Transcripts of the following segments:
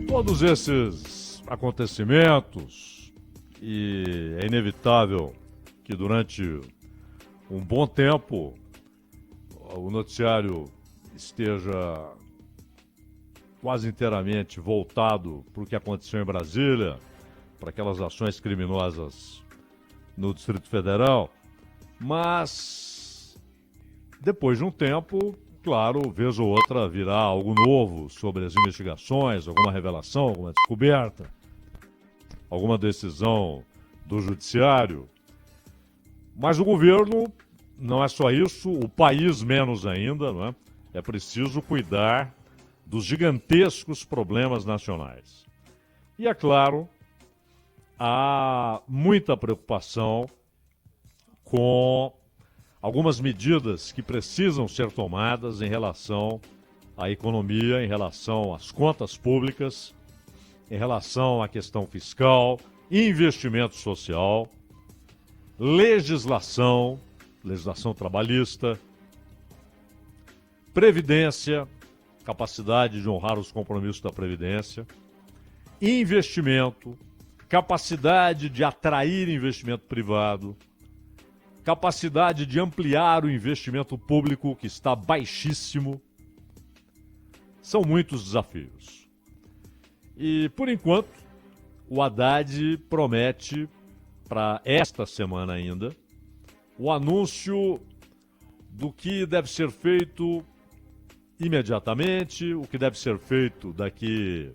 Todos esses acontecimentos, e é inevitável que durante um bom tempo o noticiário esteja quase inteiramente voltado para o que aconteceu em Brasília, para aquelas ações criminosas no Distrito Federal, mas depois de um tempo, claro, vez ou outra virá algo novo sobre as investigações, alguma revelação, alguma descoberta, alguma decisão do judiciário. Mas o governo não é só isso, o país menos ainda, não é? É preciso cuidar dos gigantescos problemas nacionais. E é claro, há muita preocupação com algumas medidas que precisam ser tomadas em relação à economia, em relação às contas públicas, em relação à questão fiscal, investimento social, legislação trabalhista, previdência, capacidade de honrar os compromissos da previdência, investimento, capacidade de atrair investimento privado, capacidade de ampliar o investimento público, que está baixíssimo. São muitos desafios. E, por enquanto, o Haddad promete, para esta semana ainda, o anúncio do que deve ser feito imediatamente, o que deve ser feito daqui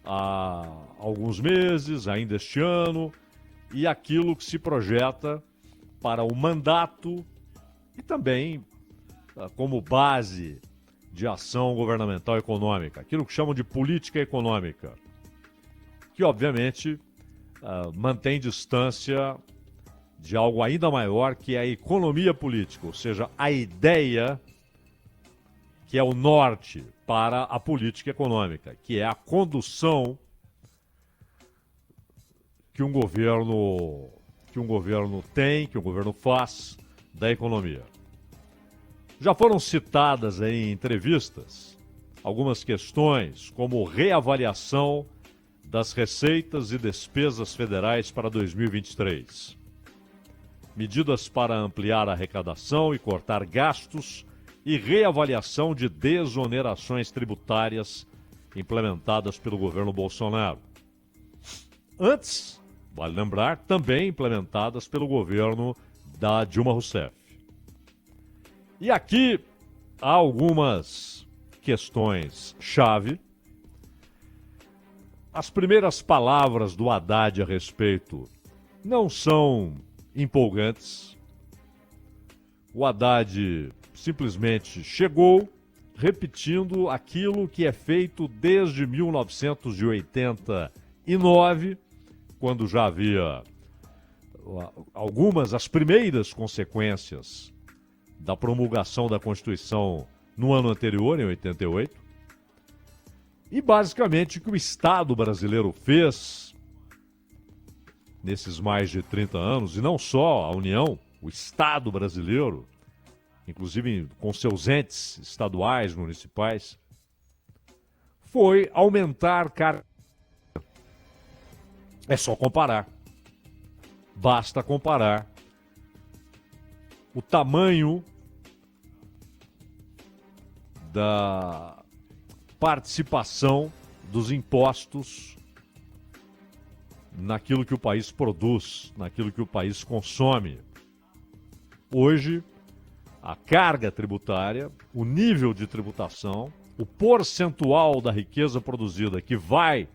a alguns meses, ainda este ano, e aquilo que se projeta para o mandato e também como base de ação governamental econômica, aquilo que chamam de política econômica, que obviamente mantém distância de algo ainda maior, que é a economia política, ou seja, a ideia que é o norte para a política econômica, que é a condução que um governo tem, que um governo faz da economia. Já foram citadas em entrevistas algumas questões, como reavaliação das receitas e despesas federais para 2023. Medidas para ampliar a arrecadação e cortar gastos e reavaliação de desonerações tributárias implementadas pelo governo Bolsonaro. Antes, vale lembrar, também implementadas pelo governo da Dilma Rousseff. E aqui há algumas questões-chave. As primeiras palavras do Haddad a respeito não são empolgantes. O Haddad simplesmente chegou repetindo aquilo que é feito desde 1989, quando já havia as primeiras consequências da promulgação da Constituição no ano anterior, em 88. E basicamente o que o Estado brasileiro fez nesses mais de 30 anos, e não só a União, o Estado brasileiro, inclusive com seus entes estaduais, municipais, foi aumentar carga. É só comparar. Basta comparar o tamanho da participação dos impostos naquilo que o país produz, naquilo que o país consome. Hoje, a carga tributária, o nível de tributação, o percentual da riqueza produzida que vai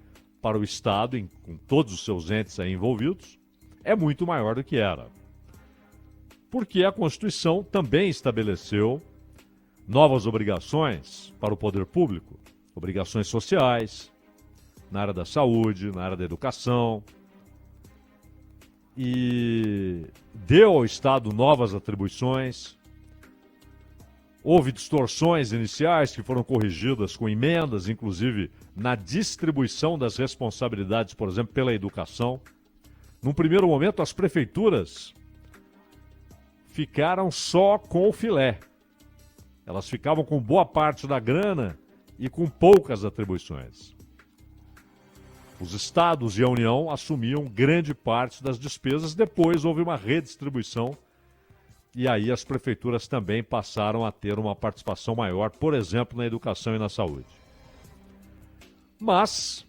para o Estado, com todos os seus entes aí envolvidos, é muito maior do que era. Porque a Constituição também estabeleceu novas obrigações para o poder público, obrigações sociais, na área da saúde, na área da educação, e deu ao Estado novas atribuições. Houve distorções iniciais que foram corrigidas com emendas, inclusive na distribuição das responsabilidades, por exemplo, pela educação. Num primeiro momento, as prefeituras ficaram só com o filé. Elas ficavam com boa parte da grana e com poucas atribuições. Os estados e a União assumiam grande parte das despesas, depois houve uma redistribuição e aí as prefeituras também passaram a ter uma participação maior, por exemplo, na educação e na saúde. Mas,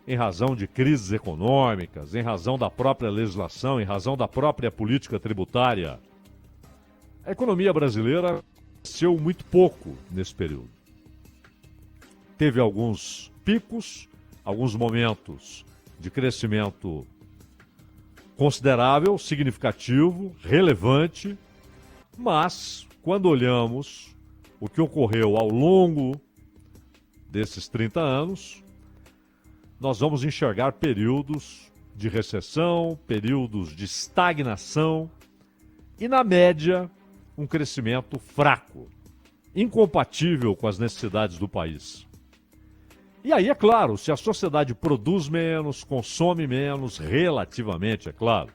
em razão de crises econômicas, em razão da própria legislação, em razão da própria política tributária, a economia brasileira cresceu muito pouco nesse período. Teve alguns picos, alguns momentos de crescimento considerável, significativo, relevante, mas quando olhamos o que ocorreu ao longo desses 30 anos, nós vamos enxergar períodos de recessão, períodos de estagnação e, na média, um crescimento fraco, incompatível com as necessidades do país. E aí, é claro, se a sociedade produz menos, consome menos, relativamente, é claro.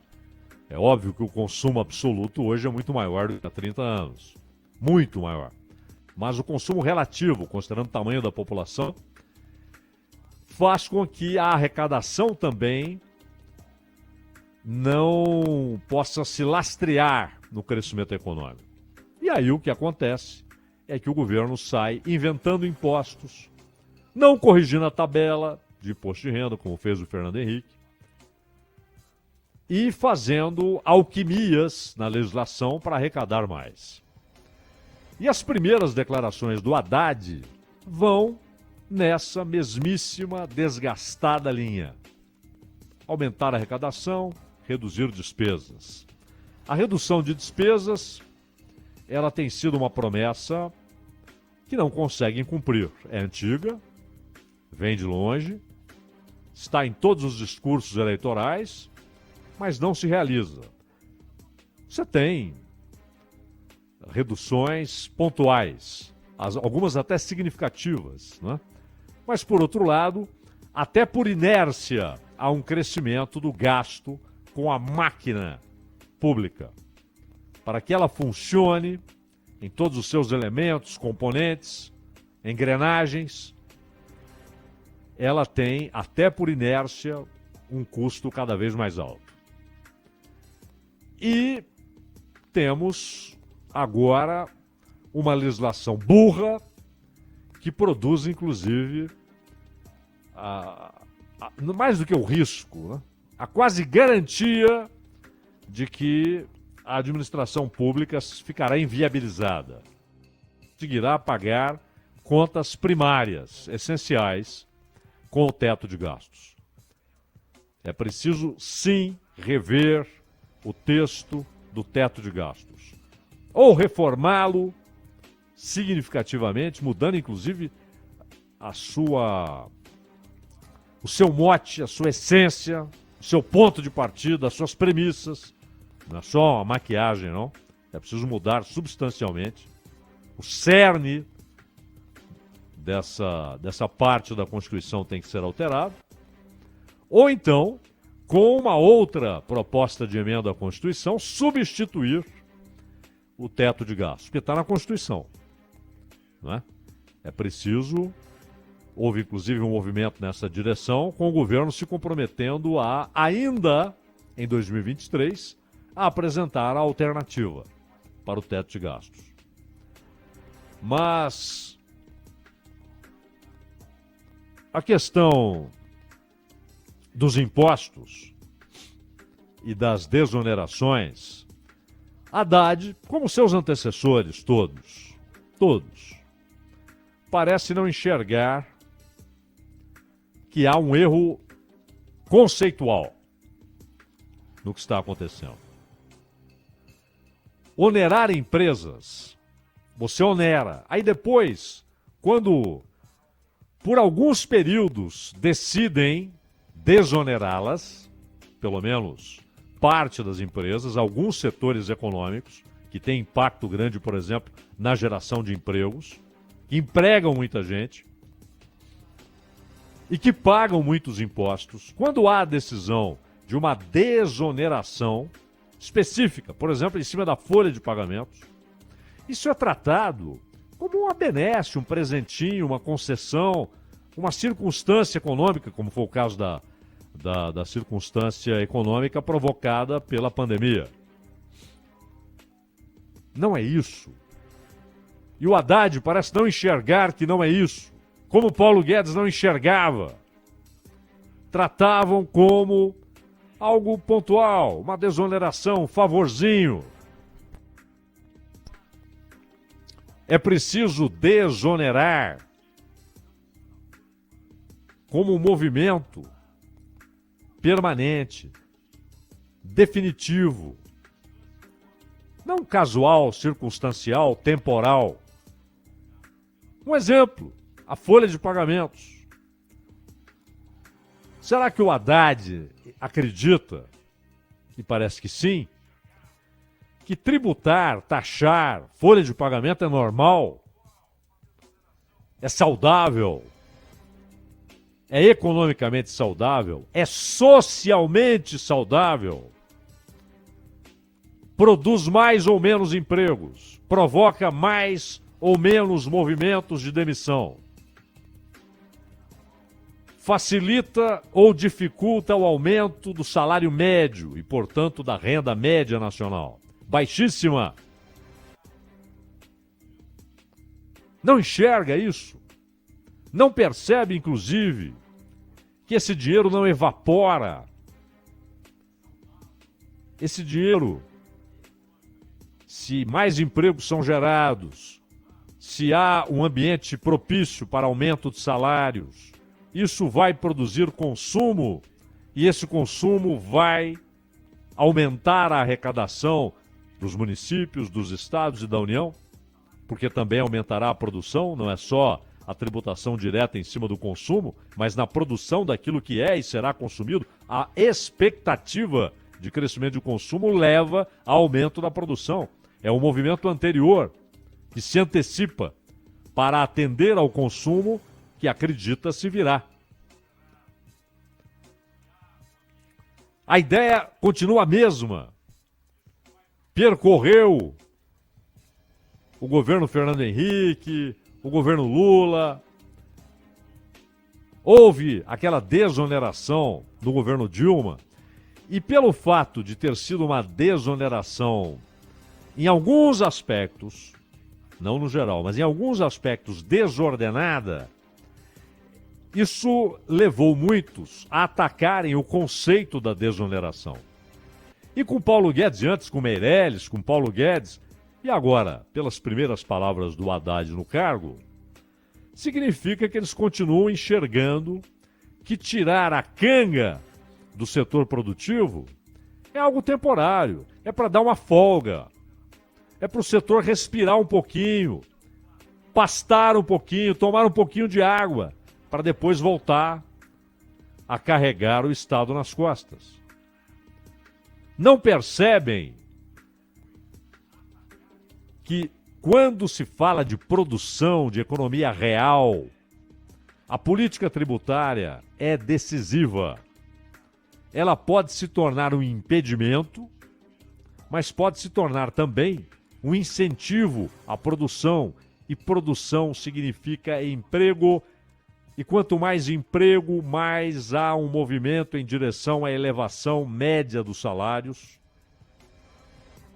É óbvio que o consumo absoluto hoje é muito maior do que há 30 anos. Muito maior. Mas o consumo relativo, considerando o tamanho da população, faz com que a arrecadação também não possa se lastrear no crescimento econômico. E aí o que acontece é que o governo sai inventando impostos, não corrigindo a tabela de imposto de renda, como fez o Fernando Henrique, e fazendo alquimias na legislação para arrecadar mais. E as primeiras declarações do Haddad vão nessa mesmíssima desgastada linha. Aumentar a arrecadação, reduzir despesas. A redução de despesas, ela tem sido uma promessa que não conseguem cumprir. É antiga, vem de longe, está em todos os discursos eleitorais, mas não se realiza. Você tem reduções pontuais, algumas até significativas, né? Mas, por outro lado, até por inércia, há um crescimento do gasto com a máquina pública. Para que ela funcione em todos os seus elementos, componentes, engrenagens, ela tem, até por inércia, um custo cada vez mais alto. E temos agora uma legislação burra que produz, inclusive, mais do que o risco, né? A quase garantia de que a administração pública ficará inviabilizada. Conseguirá pagar contas primárias, essenciais, com o teto de gastos. É preciso, sim, rever o texto do teto de gastos. Ou reformá-lo significativamente, mudando, inclusive, o seu mote, a sua essência, o seu ponto de partida, as suas premissas. Não é só uma maquiagem, não. É preciso mudar substancialmente o cerne dessa parte da Constituição tem que ser alterado. Ou então, com uma outra proposta de emenda à Constituição, substituir o teto de gastos, porque está na Constituição. Não é? É preciso, houve inclusive um movimento nessa direção, com o governo se comprometendo a, ainda em 2023, a apresentar a alternativa para o teto de gastos. Mas a questão dos impostos e das desonerações, Haddad, como seus antecessores todos, parece não enxergar que há um erro conceitual no que está acontecendo. Onerar empresas, você onera. Aí depois, quando por alguns períodos decidem desonerá-las, pelo menos parte das empresas, alguns setores econômicos que têm impacto grande, por exemplo, na geração de empregos, que empregam muita gente e que pagam muitos impostos. Quando há a decisão de uma desoneração específica, por exemplo, em cima da folha de pagamentos, isso é tratado como uma benesse, um presentinho, uma concessão uma circunstância econômica, como foi o caso da circunstância econômica provocada pela pandemia. Não é isso. E o Haddad parece não enxergar que não é isso. Como Paulo Guedes não enxergava. Tratavam como algo pontual, uma desoneração, um favorzinho. É preciso desonerar como um movimento permanente, definitivo, não casual, circunstancial, temporal. Um exemplo, a folha de pagamentos. Será que o Haddad acredita, e parece que sim, que tributar, taxar, folha de pagamento é normal, é saudável, é economicamente saudável, é socialmente saudável, produz mais ou menos empregos, provoca mais ou menos movimentos de demissão, facilita ou dificulta o aumento do salário médio e, portanto, da renda média nacional. Baixíssima. Não enxerga isso? Não percebe, inclusive, que esse dinheiro não evapora? Esse dinheiro, se mais empregos são gerados, se há um ambiente propício para aumento de salários, isso vai produzir consumo e esse consumo vai aumentar a arrecadação dos municípios, dos estados e da União, porque também aumentará a produção, não é só a tributação direta em cima do consumo, mas na produção daquilo que é e será consumido. A expectativa de crescimento de consumo leva a aumento da produção. É um movimento anterior que se antecipa para atender ao consumo que acredita se virá. A ideia continua a mesma. Percorreu o governo Fernando Henrique, o governo Lula. Houve aquela desoneração do governo Dilma. E pelo fato de ter sido uma desoneração, em alguns aspectos, não no geral, mas em alguns aspectos desordenada, isso levou muitos a atacarem o conceito da desoneração. E com Paulo Guedes, antes com Meirelles, com Paulo Guedes, e agora, pelas primeiras palavras do Haddad no cargo, significa que eles continuam enxergando que tirar a canga do setor produtivo é algo temporário, é para dar uma folga, é para o setor respirar um pouquinho, pastar um pouquinho, tomar um pouquinho de água, para depois voltar a carregar o Estado nas costas. Não percebem que quando se fala de produção, de economia real, a política tributária é decisiva. Ela pode se tornar um impedimento, mas pode se tornar também um incentivo à produção. E produção significa emprego. E quanto mais emprego, mais há um movimento em direção à elevação média dos salários.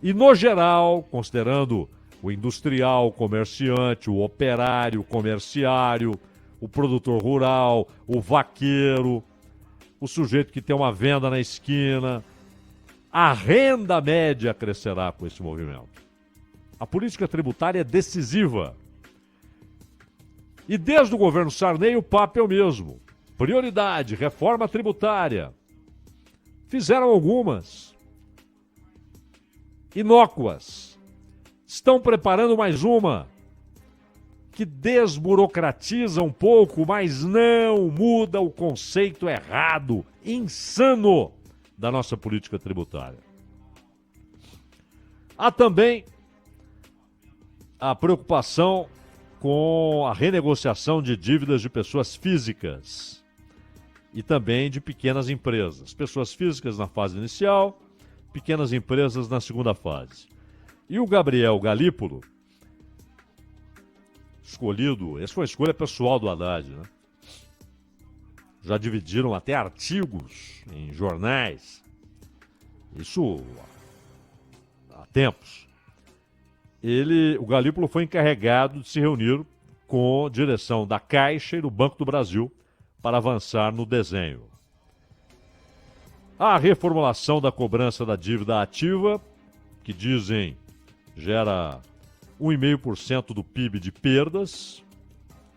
E no geral, considerando o industrial, o comerciante, o operário, o comerciário, o produtor rural, o vaqueiro, o sujeito que tem uma venda na esquina, a renda média crescerá com esse movimento. A política tributária é decisiva. E desde o governo Sarney o papo é o mesmo. Prioridade, reforma tributária. Fizeram algumas. Inócuas. Estão preparando mais uma. Que desburocratiza um pouco, mas não muda o conceito errado, insano, da nossa política tributária. Há também a preocupação com a renegociação de dívidas de pessoas físicas e também de pequenas empresas. Pessoas físicas na fase inicial, pequenas empresas na segunda fase. E o Gabriel Galípolo, escolhido, essa foi a escolha pessoal do Haddad, né? já dividiram até artigos em jornais. Isso há tempos. O Galípolo foi encarregado de se reunir com a direção da Caixa e do Banco do Brasil para avançar no desenho. A reformulação da cobrança da dívida ativa, que dizem gera 1,5% do PIB de perdas.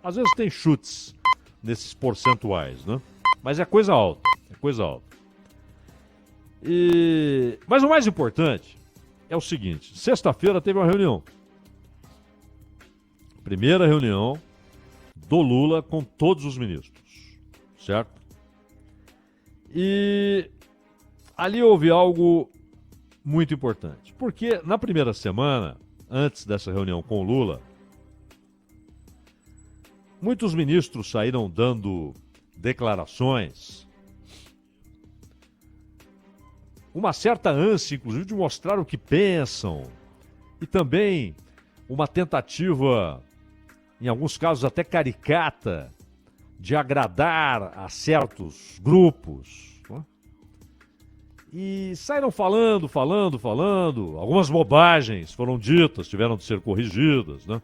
Às vezes tem chutes nesses percentuais, né? Mas é coisa alta, é coisa alta. Mas o mais importante é o seguinte, sexta-feira teve uma reunião. Primeira reunião do Lula com todos os ministros, certo? E ali houve algo muito importante, porque na primeira semana, antes dessa reunião com o Lula, muitos ministros saíram dando declarações, uma certa ânsia, inclusive, de mostrar o que pensam, e também uma tentativa, em alguns casos até caricata, de agradar a certos grupos. Né? E saíram falando, algumas bobagens foram ditas, tiveram de ser corrigidas, né?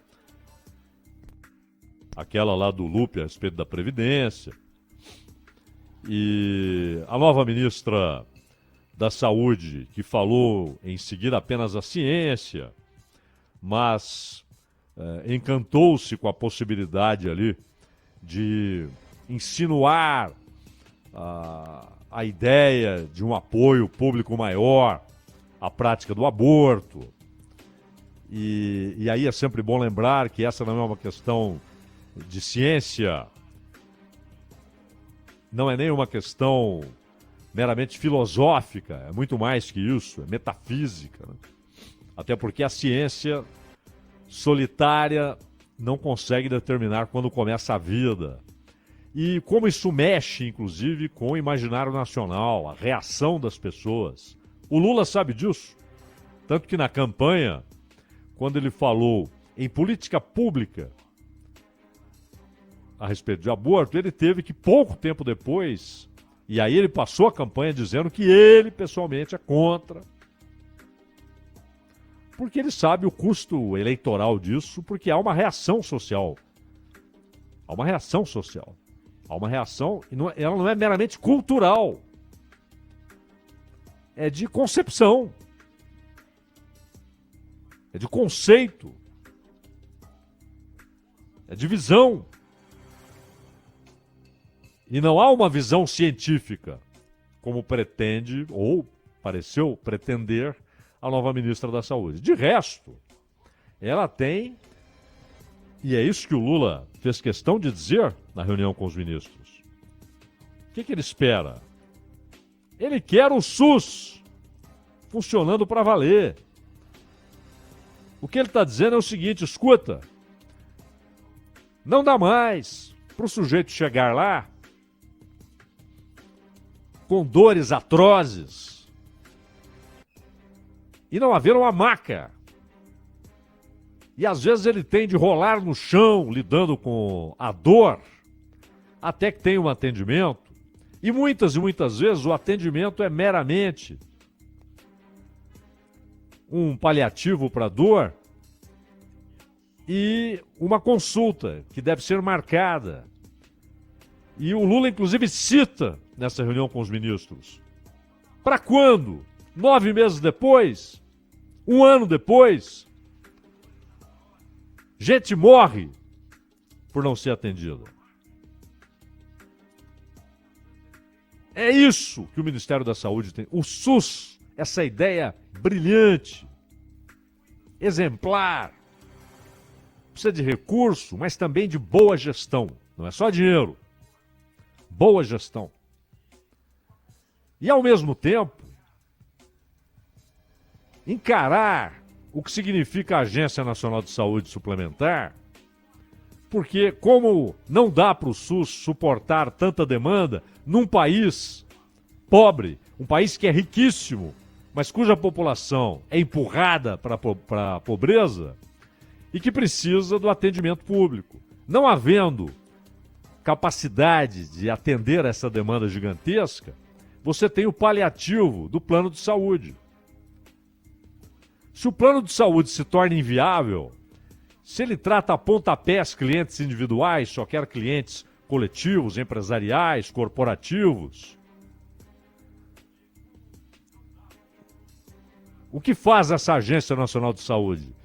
Aquela lá do Lupe a respeito da Previdência. E a nova ministra da Saúde, que falou em seguir apenas a ciência, mas encantou-se com a possibilidade ali de insinuar a ideia de um apoio público maior à prática do aborto. E aí é sempre bom lembrar que essa não é uma questão de ciência, não é nem uma questão meramente filosófica, é muito mais que isso, é metafísica. Né? Até porque a ciência solitária não consegue determinar quando começa a vida. E como isso mexe, inclusive, com o imaginário nacional, a reação das pessoas. O Lula sabe disso. Tanto que na campanha, quando ele falou em política pública a respeito de aborto, ele teve que, pouco tempo depois, e aí ele passou a campanha dizendo que ele, pessoalmente, é contra. Porque ele sabe o custo eleitoral disso, porque há uma reação social. Há uma reação social. Há uma reação, e ela não é meramente cultural. É de concepção. É de conceito. É de visão. E não há uma visão científica, como pretende, ou pareceu pretender, a nova ministra da Saúde. De resto, ela tem, e é isso que o Lula fez questão de dizer na reunião com os ministros. O que ele espera? Ele quer o SUS funcionando para valer. O que ele está dizendo é o seguinte, escuta, não dá mais para o sujeito chegar lá com dores atrozes e não haver uma maca. E às vezes ele tem de rolar no chão, lidando com a dor, até que tenha um atendimento. E muitas vezes o atendimento é meramente um paliativo para a dor e uma consulta que deve ser marcada. E o Lula, inclusive, cita nessa reunião com os ministros. Para quando? 9 meses depois? 1 ano depois? Gente morre por não ser atendida. É isso que o Ministério da Saúde tem. O SUS, essa ideia brilhante, exemplar, precisa de recurso, mas também de boa gestão. Não é só dinheiro. Boa gestão. E, ao mesmo tempo, encarar o que significa a Agência Nacional de Saúde Suplementar, porque como não dá para o SUS suportar tanta demanda num país pobre, um país que é riquíssimo, mas cuja população é empurrada para a pobreza e que precisa do atendimento público. Não havendo capacidade de atender essa demanda gigantesca, você tem o paliativo do plano de saúde. Se o plano de saúde se torna inviável, se ele trata a pontapés clientes individuais, só quer clientes coletivos, empresariais, corporativos, o que faz essa Agência Nacional de Saúde?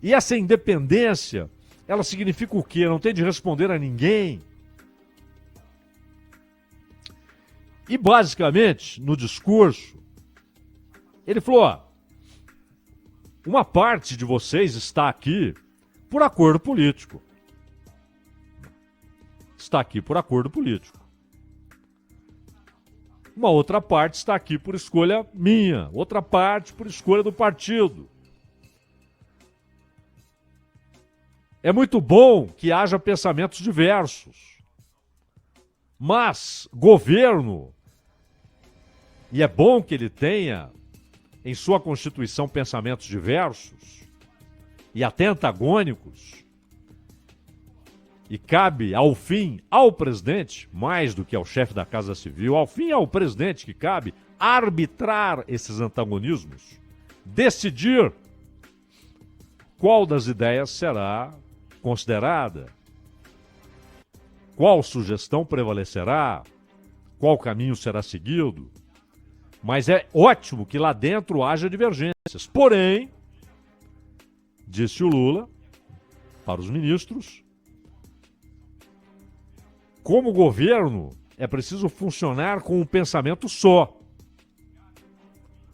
E essa independência, ela significa o quê? Não tem de responder a ninguém. E basicamente, no discurso, ele falou, ó, uma parte de vocês está aqui por acordo político. Está aqui por acordo político. Uma outra parte está aqui por escolha minha, outra parte por escolha do partido. É muito bom que haja pensamentos diversos, mas governo, e é bom que ele tenha em sua Constituição pensamentos diversos e até antagônicos, e cabe ao fim ao presidente, mais do que ao chefe da Casa Civil, ao fim ao presidente que cabe arbitrar esses antagonismos, decidir qual das ideias será considerada, qual sugestão prevalecerá, qual caminho será seguido. Mas é ótimo que lá dentro haja divergências. Porém, disse o Lula para os ministros, como governo, é preciso funcionar com um pensamento só.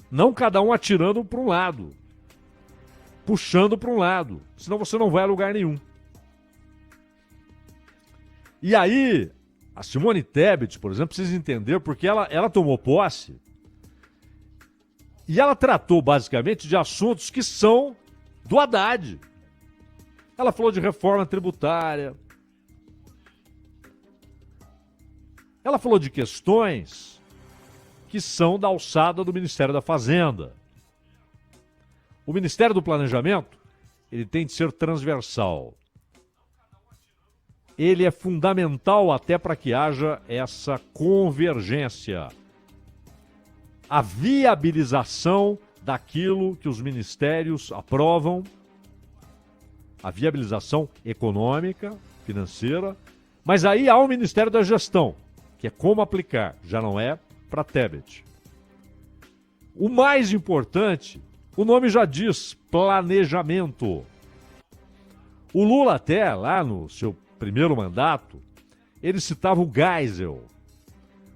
Não cada um atirando para um lado, puxando para um lado, senão você não vai a lugar nenhum. E aí, a Simone Tebet, por exemplo, precisa entender, porque ela tomou posse e ela tratou basicamente de assuntos que são do Haddad. Ela falou de reforma tributária. Ela falou de questões que são da alçada do Ministério da Fazenda. O Ministério do Planejamento, ele tem de ser transversal. Ele é fundamental até para que haja essa convergência. A viabilização daquilo que os ministérios aprovam, a viabilização econômica, financeira, mas aí há o Ministério da Gestão, que é como aplicar, já não é para Tebet. O mais importante, o nome já diz, planejamento. O Lula até, lá no seu primeiro mandato, ele citava o Geisel,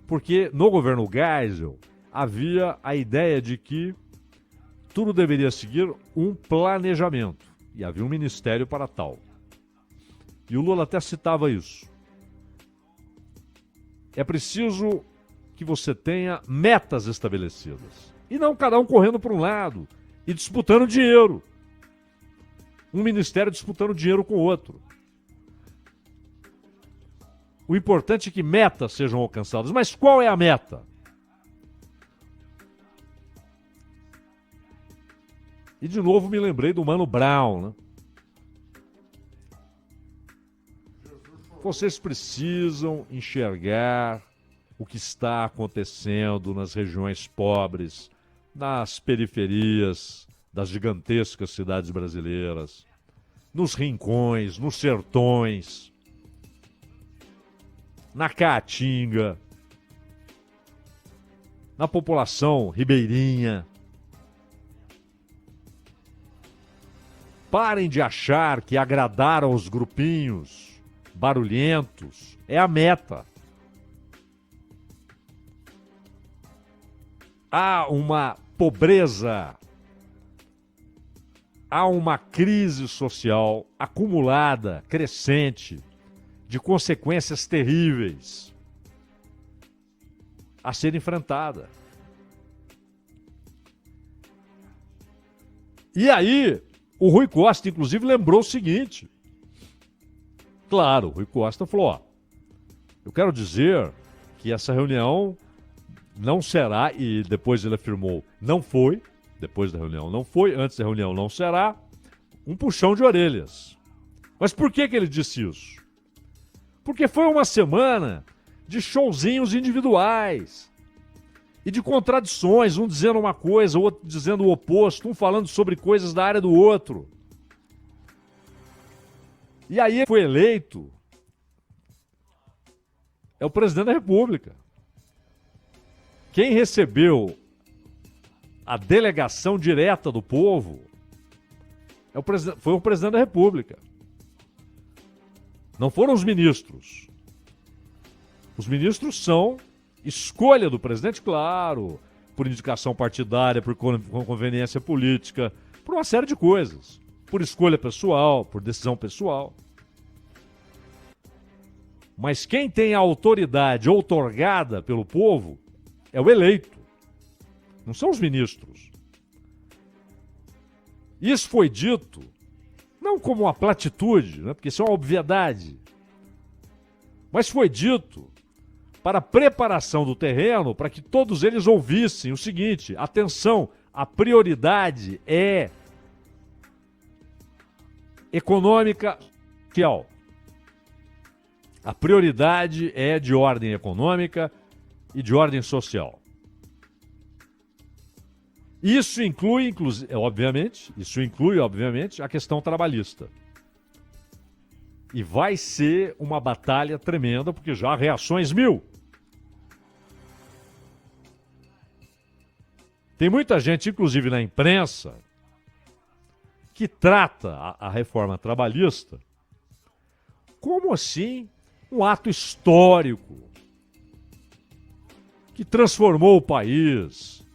porque no governo Geisel havia a ideia de que tudo deveria seguir um planejamento, e havia um ministério para tal. E o Lula até citava isso. É preciso que você tenha metas estabelecidas. E não cada um correndo para um lado e disputando dinheiro. Um ministério disputando dinheiro com o outro. O importante é que metas sejam alcançadas. Mas qual é a meta? E de novo me lembrei do Mano Brown, né? Vocês precisam enxergar o que está acontecendo nas regiões pobres, nas periferias das gigantescas cidades brasileiras, nos rincões, nos sertões, na Caatinga, na população ribeirinha. Parem de achar que agradar aos grupinhos barulhentos é a meta. Há uma pobreza, há uma crise social acumulada, crescente, de consequências terríveis a ser enfrentada. E aí, o Rui Costa, inclusive, lembrou o seguinte. Claro, o Rui Costa falou, ó, eu quero dizer que essa reunião não será, e depois ele afirmou, não foi, depois da reunião não foi, antes da reunião não será, um puxão de orelhas. Mas por que ele disse isso? Porque foi uma semana de showzinhos individuais e de contradições, um dizendo uma coisa, o outro dizendo o oposto, um falando sobre coisas da área do outro. E aí foi eleito é o presidente da República. Quem recebeu a delegação direta do povo foi o presidente da República. Não foram os ministros. Os ministros são escolha do presidente, claro, por indicação partidária, por conveniência política, por uma série de coisas. Por escolha pessoal, por decisão pessoal. Mas quem tem a autoridade outorgada pelo povo é o eleito. Não são os ministros. Isso foi dito não como uma platitude, né, porque isso é uma obviedade, mas foi dito para a preparação do terreno, para que todos eles ouvissem o seguinte: atenção, a prioridade é econômica e social. A prioridade é de ordem econômica e de ordem social. Isso inclui, obviamente, a questão trabalhista. E vai ser uma batalha tremenda, porque já há reações mil. Tem muita gente, inclusive na imprensa, que trata a reforma trabalhista como assim um ato histórico que transformou o país,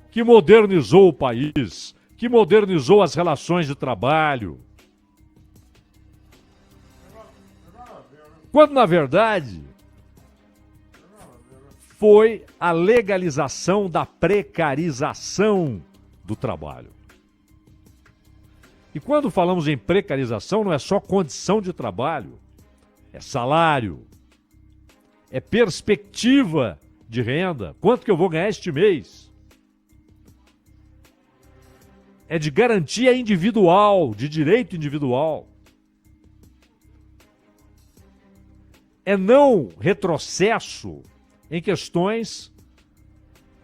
que modernizou o país, que modernizou as relações de trabalho. Quando, na verdade, foi a legalização da precarização do trabalho. E quando falamos em precarização, não é só condição de trabalho, é salário, é perspectiva de renda, quanto que eu vou ganhar este mês. É de garantia individual, de direito individual. É não retrocesso em questões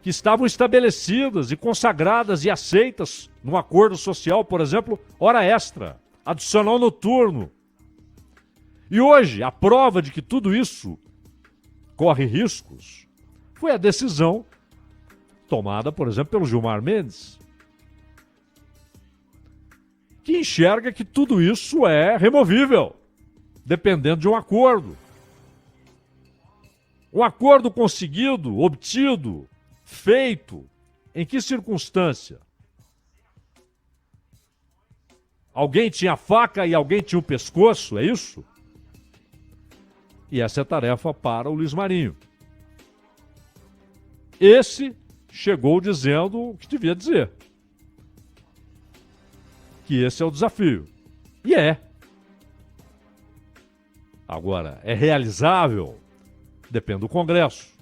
que estavam estabelecidas e consagradas e aceitas no acordo social, por exemplo, hora extra, adicional noturno. E hoje, a prova de que tudo isso corre riscos foi a decisão tomada, por exemplo, pelo Gilmar Mendes, que enxerga que tudo isso é removível, dependendo de um acordo. Um acordo conseguido, obtido, feito, em que circunstância? Alguém tinha a faca e alguém tinha o pescoço, é isso? E essa é a tarefa para o Luiz Marinho. Esse chegou dizendo o que devia dizer. Que esse é o desafio. E é. Agora, é realizável? Depende do Congresso.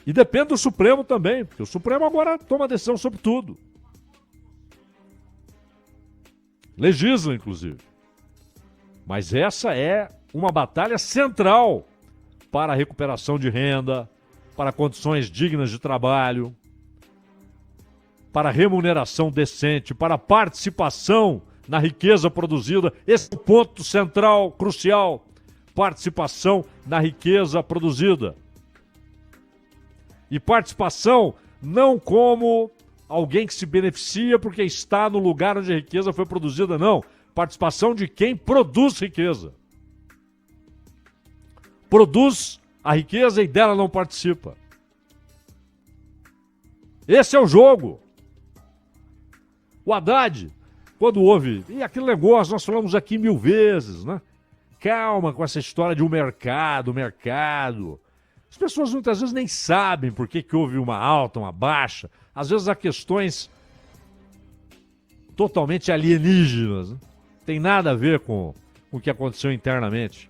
E depende do Supremo também, porque o Supremo agora toma decisão sobre tudo. Legisla, inclusive. Mas essa é uma batalha central para a recuperação de renda, para condições dignas de trabalho, para remuneração decente, para participação na riqueza produzida. Esse é o ponto central, crucial. Participação na riqueza produzida. E participação não como alguém que se beneficia porque está no lugar onde a riqueza foi produzida, não. Participação de quem produz riqueza. Produz a riqueza e dela não participa. Esse é o jogo. O Haddad, quando houve... E aquele negócio, nós falamos aqui 1000 vezes, né? Calma com essa história de um mercado. As pessoas muitas vezes nem sabem por que houve uma alta, uma baixa. Às vezes há questões totalmente alienígenas. Né? Tem nada a ver com o que aconteceu internamente.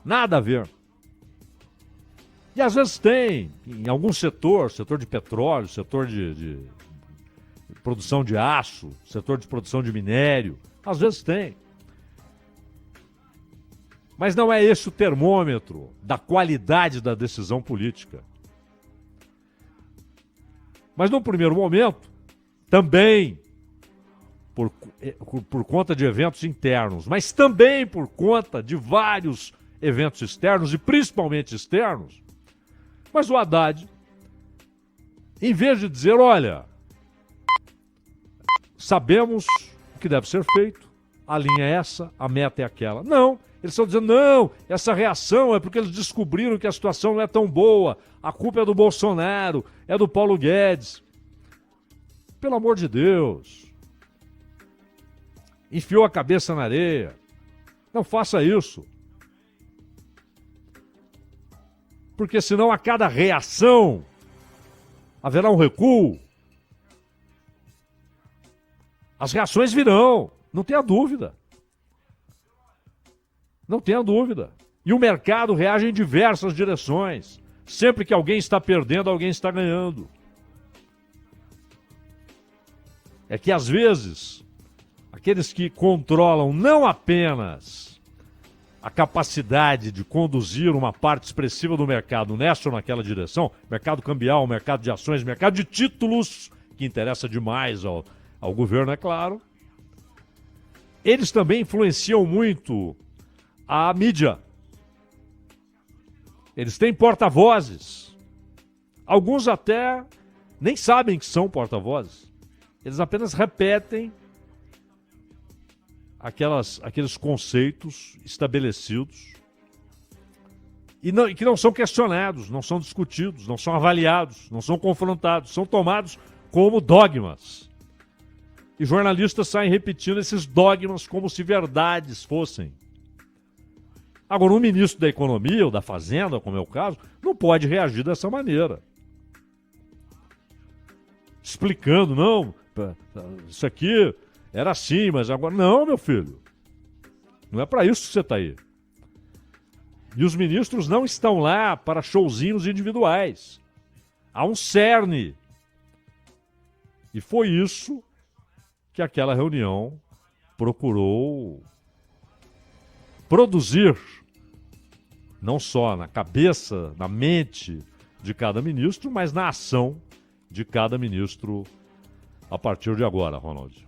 Nada a ver. E às vezes tem, em algum setor de petróleo, setor de produção de aço, setor de produção de minério, às vezes tem. Mas não é esse o termômetro da qualidade da decisão política. Mas num primeiro momento, também por conta de eventos internos, mas também por conta de vários eventos externos e principalmente externos, mas o Haddad, em vez de dizer, olha, sabemos o que deve ser feito, a linha é essa, a meta é aquela. Não, eles estão dizendo, não, essa reação é porque eles descobriram que a situação não é tão boa, a culpa é do Bolsonaro, é do Paulo Guedes. Pelo amor de Deus. Enfiou a cabeça na areia. Não faça isso. Porque senão a cada reação haverá um recuo. As reações virão, não tenha dúvida. Não tenha dúvida. E o mercado reage em diversas direções. Sempre que alguém está perdendo, alguém está ganhando. É que às vezes, aqueles que controlam não apenas a capacidade de conduzir uma parte expressiva do mercado nessa ou naquela direção, mercado cambial, mercado de ações, mercado de títulos, que interessa demais ao governo, é claro, eles também influenciam muito a mídia. Eles têm porta-vozes. Alguns até nem sabem que são porta-vozes. Eles apenas repetem aqueles conceitos estabelecidos e que não são questionados, não são discutidos, não são avaliados, não são confrontados, são tomados como dogmas. E jornalistas saem repetindo esses dogmas como se verdades fossem. Agora, um ministro da Economia ou da Fazenda, como é o caso, não pode reagir dessa maneira. Explicando, não, isso aqui era assim, mas agora... Não, meu filho. Não é para isso que você está aí. E os ministros não estão lá para showzinhos individuais. Há um cerne. E foi isso que aquela reunião procurou produzir, não só na cabeça, na mente de cada ministro, mas na ação de cada ministro a partir de agora, Ronald.